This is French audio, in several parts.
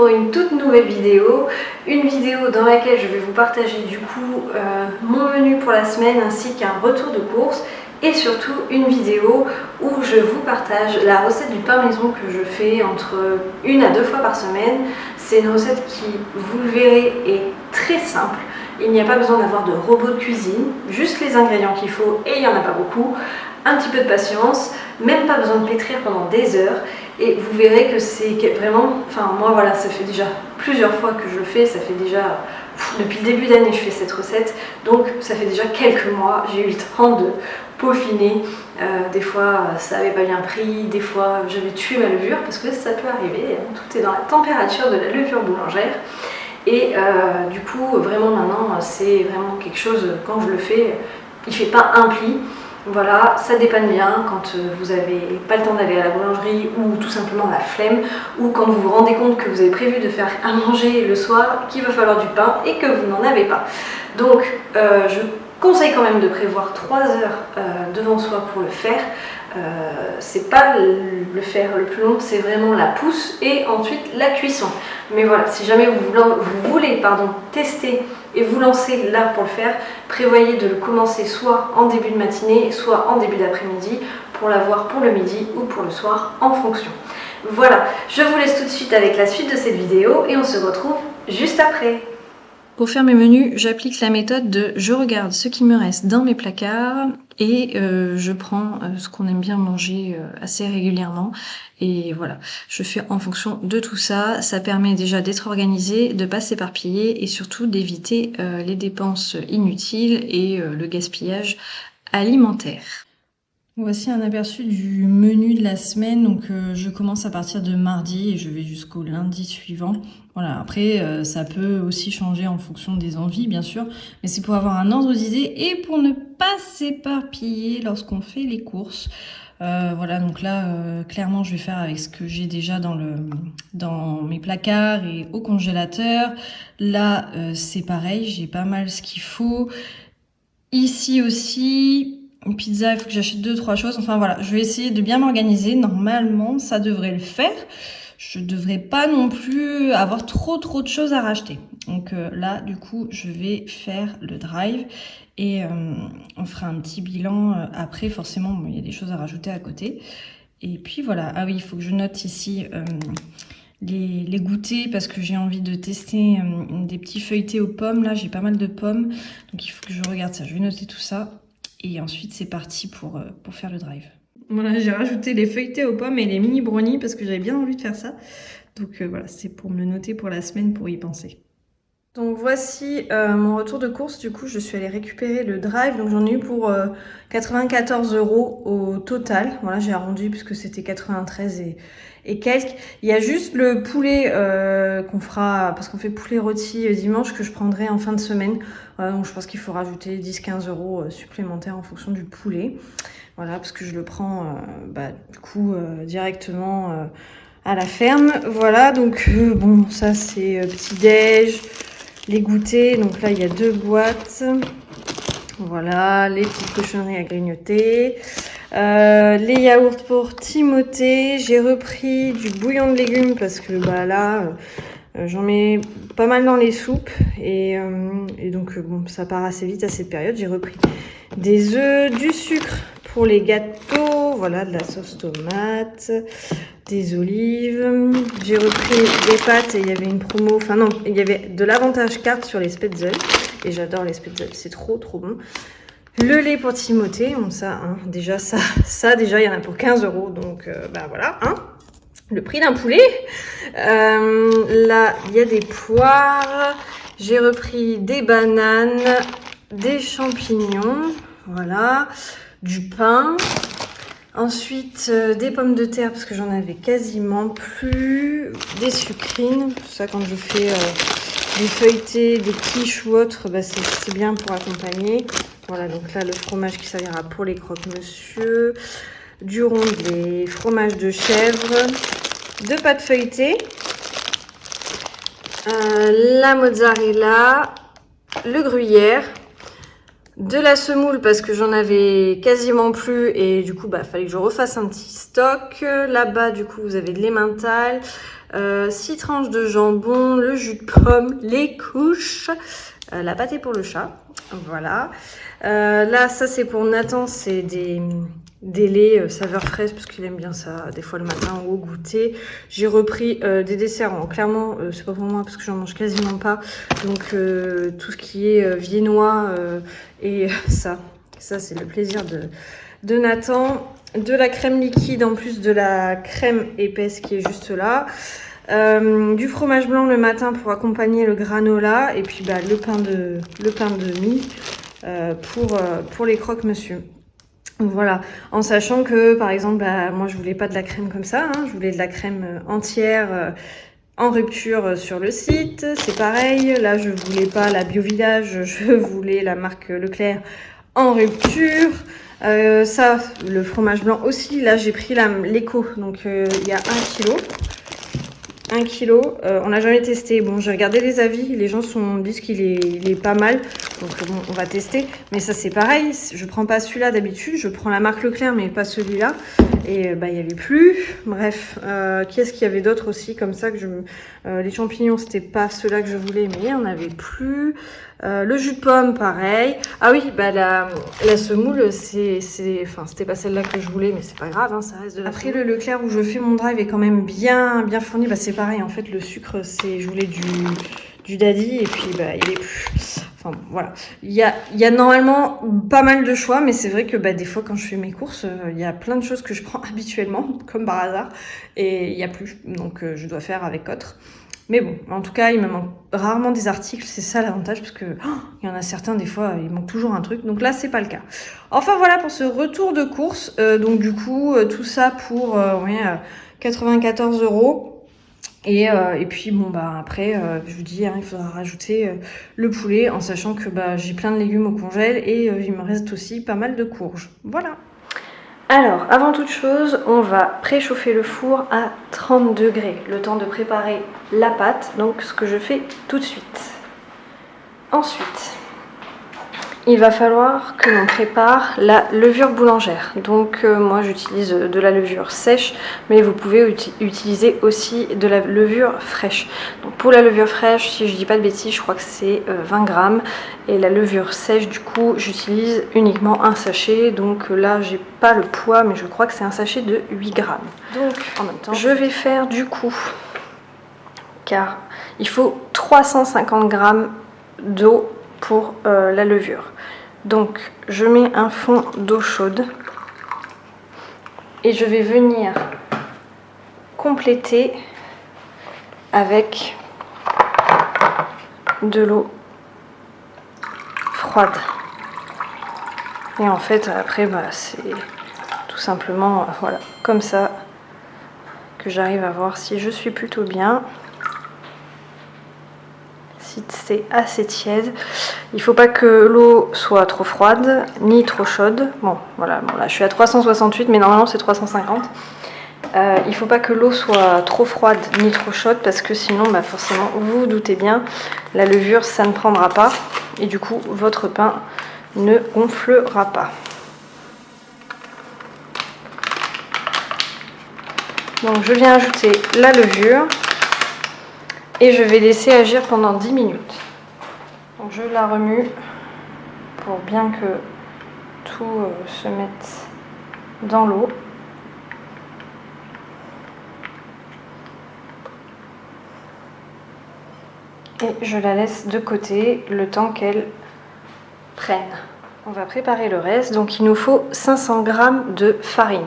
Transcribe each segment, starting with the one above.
pour une toute nouvelle vidéo, une vidéo dans laquelle je vais vous partager du coup mon menu pour la semaine ainsi qu'un retour de course et surtout une vidéo où je vous partage la recette du pain maison que je fais entre 1 à 2 fois par semaine. C'est une recette qui, vous le verrez, est très simple. Il n'y a pas besoin d'avoir de robot de cuisine, juste les ingrédients qu'il faut et il n'y en a pas beaucoup. Un petit peu de patience, même pas besoin de pétrir pendant des heures et vous verrez que c'est vraiment, enfin moi voilà, ça fait déjà plusieurs fois que je le fais, ça fait déjà depuis le début d'année je fais cette recette, donc ça fait déjà quelques mois, j'ai eu le temps de peaufiner, des fois ça n'avait pas bien pris, des fois j'avais tué ma levure parce que ça peut arriver, tout est dans la température de la levure boulangère. Et du coup vraiment maintenant c'est vraiment quelque chose, quand je le fais, il ne fait pas un pli. Voilà, ça dépanne bien quand vous n'avez pas le temps d'aller à la boulangerie ou tout simplement la flemme, ou quand vous vous rendez compte que vous avez prévu de faire à manger le soir, qu'il va falloir du pain et que vous n'en avez pas. Donc je conseille quand même de prévoir 3 heures devant soi pour le faire. C'est pas le faire le plus long, c'est vraiment la pousse et ensuite la cuisson. Mais voilà, si jamais vous voulez tester et vous lancer là pour le faire, prévoyez de le commencer soit en début de matinée, soit en début d'après-midi pour l'avoir pour le midi ou pour le soir en fonction. Voilà, je vous laisse tout de suite avec la suite de cette vidéo et on se retrouve juste après. Pour faire mes menus, j'applique la méthode de je regarde ce qui me reste dans mes placards et je prends ce qu'on aime bien manger assez régulièrement. Et voilà, je fais en fonction de tout ça. Ça permet déjà d'être organisé, de pas s'éparpiller et surtout d'éviter les dépenses inutiles et le gaspillage alimentaire. Voici un aperçu du menu de la semaine. Donc je commence à partir de mardi et je vais jusqu'au lundi suivant. Voilà, après ça peut aussi changer en fonction des envies bien sûr, mais c'est pour avoir un ordre d'idée et pour ne pas s'éparpiller lorsqu'on fait les courses. Voilà, donc là clairement je vais faire avec ce que j'ai déjà dans mes placards et au congélateur. Là c'est pareil, j'ai pas mal ce qu'il faut. Ici aussi, une pizza, il faut que j'achète 2-3 choses. Enfin voilà, je vais essayer de bien m'organiser. Normalement, ça devrait le faire. Je devrais pas non plus avoir trop de choses à racheter. Donc là, du coup, je vais faire le drive et on fera un petit bilan après. Forcément, bon, il y a des choses à rajouter à côté. Et puis voilà. Ah oui, il faut que je note ici les goûters parce que j'ai envie de tester des petits feuilletés aux pommes. Là, j'ai pas mal de pommes. Donc il faut que je regarde ça. Je vais noter tout ça. Et ensuite, c'est parti pour faire le drive. Voilà, j'ai rajouté les feuilletés aux pommes et les mini brownies parce que j'avais bien envie de faire ça. Donc voilà, c'est pour me le noter pour la semaine, pour y penser. Donc voici mon retour de course. Du coup, je suis allée récupérer le drive. Donc j'en ai eu pour 94 € au total. Voilà, j'ai arrondi puisque c'était 93 et quelques. Il y a juste le poulet qu'on fera, parce qu'on fait poulet rôti dimanche, que je prendrai en fin de semaine. Voilà, donc je pense qu'il faut rajouter 10-15 € supplémentaires en fonction du poulet. Voilà, parce que je le prends du coup directement à la ferme. Voilà, donc bon, ça c'est petit-déj. Les goûters, donc là il y a 2 boîtes. Voilà, les petites cochonneries à grignoter. Les yaourts pour Timothée. J'ai repris du bouillon de légumes parce que là j'en mets pas mal dans les soupes et donc bon, ça part assez vite à cette période. J'ai repris des œufs, du sucre pour les gâteaux, voilà, de la sauce tomate, des olives. J'ai repris des pâtes et il y avait une promo, enfin non, il y avait de l'avantage carte sur les Spetzel et j'adore les Spetzel, c'est trop bon. Le lait pour Timothée, bon ça, déjà ça déjà il y en a pour 15 €, donc voilà, le prix d'un poulet. Là il y a des poires, j'ai repris des bananes, des champignons, voilà, du pain. Ensuite, des pommes de terre parce que j'en avais quasiment plus. Des sucrines, ça quand je fais des feuilletés, des quiches ou autres, c'est bien pour accompagner. Voilà, donc là le fromage qui servira pour les croque-monsieur. Du rondelet, fromage de chèvre, 2 pâtes feuilletées, la mozzarella, le gruyère, de la semoule parce que j'en avais quasiment plus et du coup fallait que je refasse un petit stock. Là-bas du coup vous avez de l'emmental, 6 tranches de jambon, le jus de pomme, les couches, la pâtée pour le chat, voilà. Là ça c'est pour Nathan, c'est des laits saveur fraise parce qu'il aime bien ça des fois le matin ou au goûter. J'ai repris des desserts, clairement c'est pas pour moi parce que j'en mange quasiment pas, donc tout ce qui est viennois et ça c'est le plaisir de Nathan. De la crème liquide en plus de la crème épaisse qui est juste là. Du fromage blanc le matin pour accompagner le granola et puis le pain de mie pour les croque-monsieur. Voilà, en sachant que par exemple moi je voulais pas de la crème comme ça, je voulais de la crème entière en rupture sur le site. C'est pareil, là je voulais pas la Bio Village, je voulais la marque Leclerc en rupture. Ça, le fromage blanc aussi, là j'ai pris l'éco, donc il y a 1 kg. 1 kg, on n'a jamais testé. Bon, j'ai regardé les avis, les gens disent qu'il est pas mal. Donc bon, on va tester. Mais ça c'est pareil, je prends pas celui-là d'habitude, je prends la marque Leclerc mais pas celui-là. Et il y avait plus. Bref, qu'est-ce qu'il y avait d'autre aussi comme ça que les champignons c'était pas ceux-là que je voulais mais il n'y en avait plus. Le jus de pomme pareil. Ah oui, la semoule c'était pas celle-là que je voulais mais c'est pas grave, ça reste de la Après semoule. Le Leclerc où je fais mon drive est quand même bien fourni. C'est pareil en fait, le sucre je voulais du daddy et puis il est plus. Enfin voilà, il y a normalement pas mal de choix, mais c'est vrai que des fois quand je fais mes courses, il y a plein de choses que je prends habituellement, comme par hasard, et il n'y a plus, donc je dois faire avec autre. Mais bon, en tout cas, il me manque rarement des articles, c'est ça l'avantage, parce que il y en a certains, des fois, il manque toujours un truc, donc là, c'est pas le cas. Enfin voilà pour ce retour de course, donc du coup, tout ça pour 94 €. Et puis après je vous dis il faudra rajouter le poulet en sachant que j'ai plein de légumes au congèle et il me reste aussi pas mal de courges. Voilà. Alors avant toute chose on va préchauffer le four à 30 degrés, le temps de préparer la pâte, donc ce que je fais tout de suite. Ensuite il va falloir que l'on prépare la levure boulangère. Donc moi j'utilise de la levure sèche, mais vous pouvez utiliser aussi de la levure fraîche. Donc pour la levure fraîche, si je dis pas de bêtises, je crois que c'est 20 grammes. Et la levure sèche, du coup, j'utilise uniquement un sachet. Donc là, j'ai pas le poids, mais je crois que c'est un sachet de 8 grammes. Donc en même temps, je vais faire du coup, car il faut 350 grammes d'eau pour la levure. Donc je mets un fond d'eau chaude et je vais venir compléter avec de l'eau froide. Et en fait après c'est tout simplement voilà, comme ça que j'arrive à voir si je suis plutôt bien. Si c'est assez tiède, il faut pas que l'eau soit trop froide ni trop chaude. Bon voilà, là je suis à 368 mais normalement c'est 350. Il faut pas que l'eau soit trop froide ni trop chaude parce que sinon forcément vous vous doutez bien, la levure ça ne prendra pas et du coup votre pain ne gonflera pas. Donc je viens ajouter la levure et je vais laisser agir pendant 10 minutes. Donc je la remue pour bien que tout se mette dans l'eau. Et je la laisse de côté le temps qu'elle prenne. On va préparer le reste. Donc il nous faut 500 g de farine.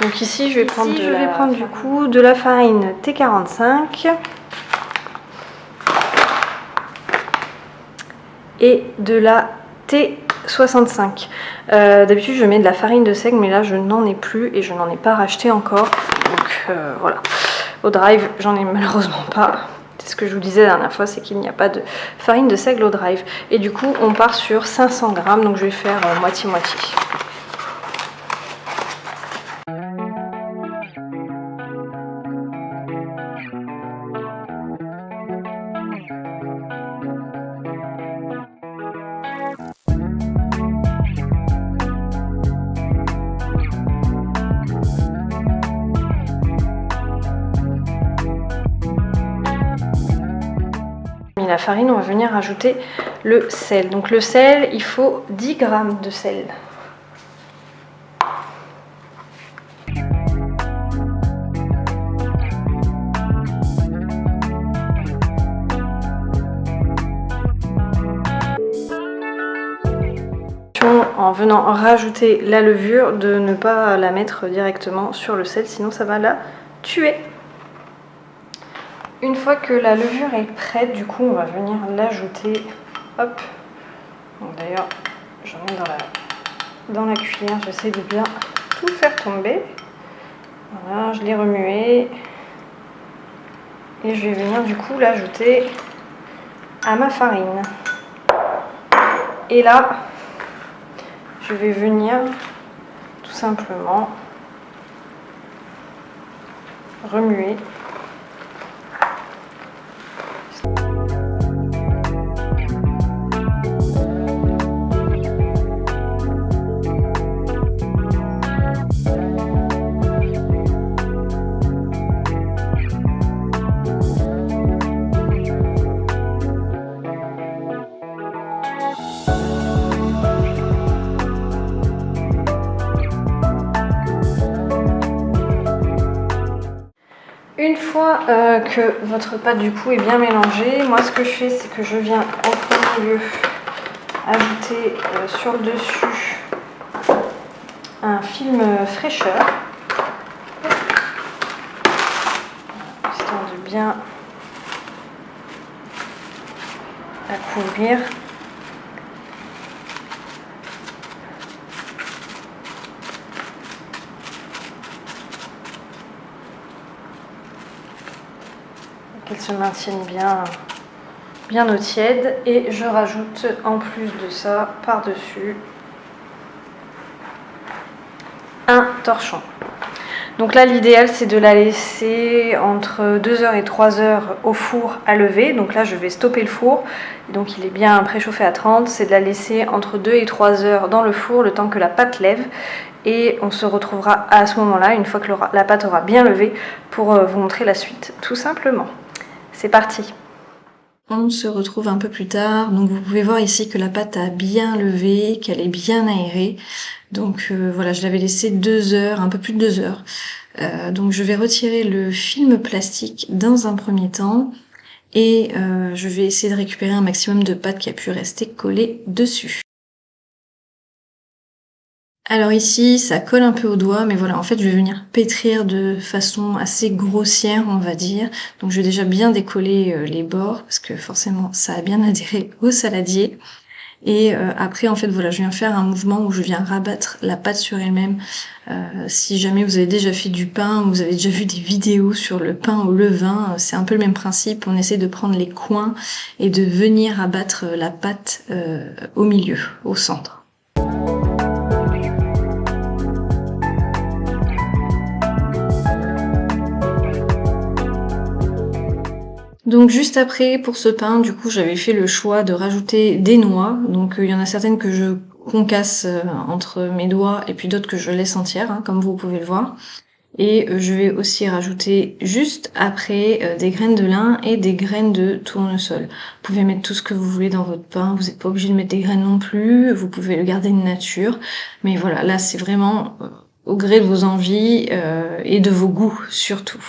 Donc ici je vais prendre du coup de la farine T45 et de la T65. D'habitude je mets de la farine de seigle mais là je n'en ai plus et je n'en ai pas racheté encore. Donc voilà. Au drive j'en ai malheureusement pas. C'est ce que je vous disais la dernière fois, c'est qu'il n'y a pas de farine de seigle au drive. Et du coup, on part sur 500 g, donc je vais faire moitié-moitié. la farine, on va venir rajouter le sel. Donc le sel, il faut 10 g de sel. En venant rajouter la levure, de ne pas la mettre directement sur le sel, sinon ça va la tuer. Une fois que la levure est prête, du coup on va venir l'ajouter. Hop. D'ailleurs, j'en mets dans la cuillère, j'essaie de bien tout faire tomber. Voilà, je l'ai remué. Et je vais venir du coup l'ajouter à ma farine. Et là, je vais venir tout simplement remuer. Une fois que votre pâte du coup est bien mélangée, moi ce que je fais, c'est que je viens en premier lieu ajouter sur le dessus un film fraîcheur, histoire de bien la couvrir. Qu'elle se maintienne bien au tiède, et je rajoute en plus de ça par-dessus un torchon. Donc là l'idéal c'est de la laisser entre 2 heures et 3 heures au four à lever. Donc là je vais stopper le four, donc il est bien préchauffé à 30, c'est de la laisser entre 2 et 3 heures dans le four le temps que la pâte lève. Et on se retrouvera à ce moment-là, une fois que la pâte aura bien levé, pour vous montrer la suite tout simplement. C'est parti! On se retrouve un peu plus tard, donc vous pouvez voir ici que la pâte a bien levé, qu'elle est bien aérée. Donc voilà, je l'avais laissé 2 heures, un peu plus de 2 heures. Donc je vais retirer le film plastique dans un premier temps, et je vais essayer de récupérer un maximum de pâte qui a pu rester collée dessus. Alors ici, ça colle un peu au doigt, mais voilà, en fait, je vais venir pétrir de façon assez grossière, on va dire. Donc je vais déjà bien décoller les bords, parce que forcément, ça a bien adhéré au saladier. Et après, en fait, voilà, je viens faire un mouvement où je viens rabattre la pâte sur elle-même. Si jamais vous avez déjà fait du pain, ou vous avez déjà vu des vidéos sur le pain au levain, c'est un peu le même principe. On essaie de prendre les coins et de venir abattre la pâte au milieu, au centre. Donc juste après, pour ce pain, du coup, j'avais fait le choix de rajouter des noix. Donc il y en a certaines que je concasse entre mes doigts, et puis d'autres que je laisse entières, hein, comme vous pouvez le voir. Et je vais aussi rajouter juste après des graines de lin et des graines de tournesol. Vous pouvez mettre tout ce que vous voulez dans votre pain, vous n'êtes pas obligé de mettre des graines non plus, vous pouvez le garder nature. Mais voilà, là c'est vraiment au gré de vos envies et de vos goûts surtout.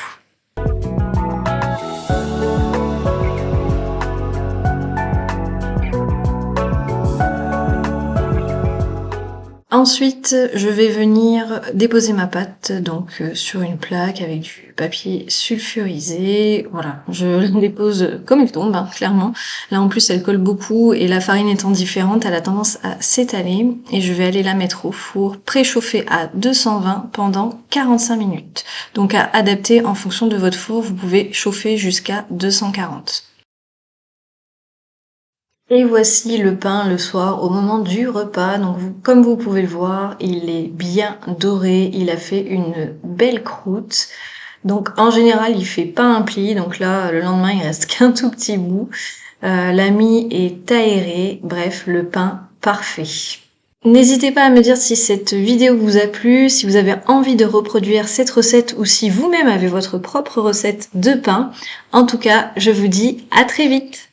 Ensuite, je vais venir déposer ma pâte donc sur une plaque avec du papier sulfurisé. Voilà, je la dépose comme elle tombe, hein, clairement. Là en plus, elle colle beaucoup, et la farine étant différente, elle a tendance à s'étaler. Et je vais aller la mettre au four préchauffé à 220 pendant 45 minutes. Donc à adapter en fonction de votre four, vous pouvez chauffer jusqu'à 240. Et voici le pain le soir au moment du repas. Donc comme vous pouvez le voir, il est bien doré, il a fait une belle croûte. Donc en général, il fait pas un pli, donc là le lendemain il reste qu'un tout petit bout. La mie est aérée, bref, le pain parfait. N'hésitez pas à me dire si cette vidéo vous a plu, si vous avez envie de reproduire cette recette, ou si vous-même avez votre propre recette de pain. En tout cas, je vous dis à très vite.